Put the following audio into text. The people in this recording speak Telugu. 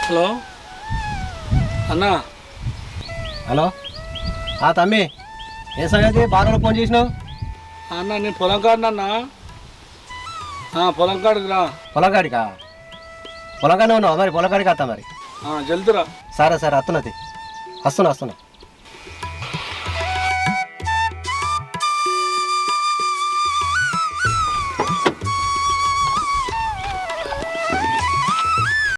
హలో అన్నా. హలో తమ్మి, ఏ సంగతి బాగా ఫోన్ చేసినావు? అన్న నేను పొలం కాడినన్నా. పొలం కాడికి రా. పొలంకాడికా? పొలంకానే ఉన్నావు మరి, పొలంకాడికి వస్తా మరి. జల్దురా. సరే సరే వస్తున్నది, వస్తున్నా.